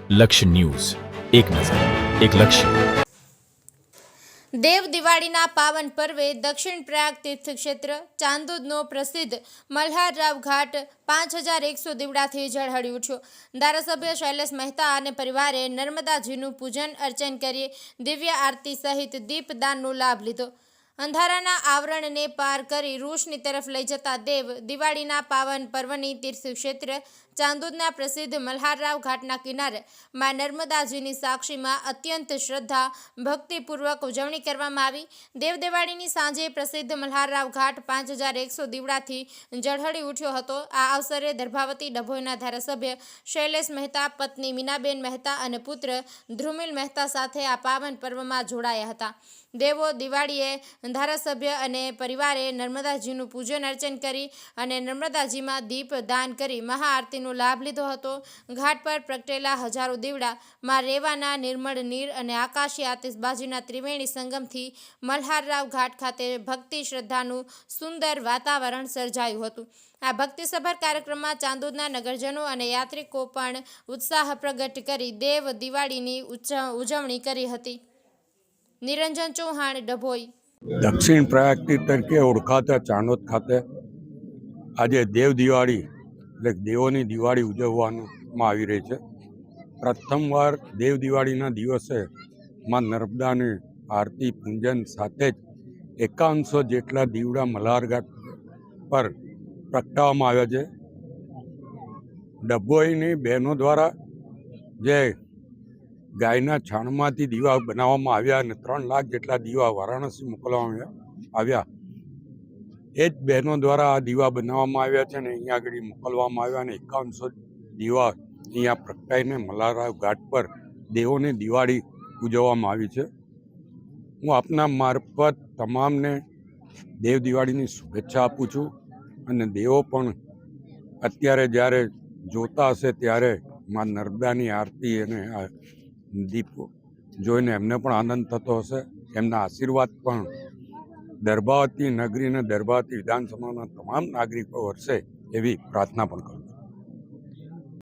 લક્ષ્ય ન્યૂઝ, એક નજર, એક લક્ષ્ય. દેવ દિવાળીના પાવન પર્વે દક્ષિણ પ્રયાગ તીર્થક્ષેત્ર ચાંદોદનો પ્રસિદ્ધ મલ્હારરાવ ઘાટ 5100 દીવડાથી ઝળહળી ઉઠ્યો. ધારાસભ્ય શૈલેષ મહેતા અને પરિવારે નર્મદાજીનું પૂજન અર્ચન કરી દિવ્ય આરતી સહિત દીપદાનનો લાભ લીધો. અંધારાના આવરણને પાર કરી રોશની તરફ લઈ જતા દેવ દિવાળીના પાવન પર્વની તીર્થક્ષેત્ર ચાંદોદના પ્રસિદ્ધ મલ્હારરાવ ઘાટના કિનારે મા નર્મદાજીની સાક્ષીમાં અત્યંત શ્રદ્ધા ભક્તિપૂર્વક ઉજવણી કરવામાં આવી. દેવ દિવાળીની સાંજે પ્રસિદ્ધ મલ્હારરાવ ઘાટ 5100 દીવડાથી ઝળહળી ઉઠ્યો હતો. આ અવસરે દર્ભાવતી ડભોઈના ધારાસભ્ય શૈલેષ મહેતા, પત્ની મીનાબેન મહેતા અને પુત્ર ધ્રુમિલ મહેતા સાથે આ પાવન પર્વમાં જોડાયા હતા. દેવો દિવાળીએ ધારાસભ્ય અને પરિવારે નર્મદાજીનું પૂજન અર્ચન કરી અને નર્મદાજીમાં દીપ દાન કરી મહાઆરતીનો લાભ લીધો હતો. ઘાટ પર પ્રગટેલા હજારો દીવડા માં રેવાના નિર્મળ નીર અને આકાશી આતિશબાજીના ત્રિવેણી સંગમથી મલ્હારરાવ ઘાટ ખાતે ભક્તિ શ્રદ્ધાનું સુંદર વાતાવરણ સર્જાયું હતું. આ ભક્તિસભર કાર્યક્રમમાં ચાંદોદના નગરજનો અને યાત્રિકો પણ ઉત્સાહ પ્રગટ કરી દેવ દિવાળીની ઉજવણી કરી હતી. નિરંજન ચૌહાણ, ડભોઈ. દક્ષિણ પ્રયાગ તરીકે ઓળખાતા ચાંદોદ ખાતે આજે દેવ દિવાળી એટલે દેવોની દિવાળી ઉજવવામાં આવી રહી છે. પ્રથમવાર દેવ દિવાળીના દિવસે માં નર્મદાની આરતી પૂજન સાથે જ 5100 જેટલા દીવડા મલ્હારઘાટ પર પ્રગટાવવામાં આવ્યા છે. ડભોઈની બહેનો દ્વારા જે ગાયના છાણમાંથી દીવા બનાવવામાં આવ્યા અને 3 લાખ જેટલા દીવા વારાણસી મોકલવામાં આવ્યા. એ જ બહેનો દ્વારા આ દીવા બનાવવામાં આવ્યા છે અને અહીંયા આગળ મોકલવામાં આવ્યા અને 5100 દીવા અહીંયા પ્રગટાઈને મલ્હારરાવ ઘાટ પર દેવોની દિવાળી ઉજવવામાં આવી છે. હું આપના મારફત તમામને દેવ દિવાળીની શુભેચ્છા આપું છું અને દેવો પણ અત્યારે જ્યારે જોતા હશે ત્યારે માં નર્મદાની આરતી અને દીપો જોઈને એમને પણ આનંદ થતો હશે. એમના આશીર્વાદ પણ દર્ભાવતી નગરી અને દર્ભાવતી વિધાનસભાના તમામ નાગરિકો વરસે એવી પ્રાર્થના પણ કરું.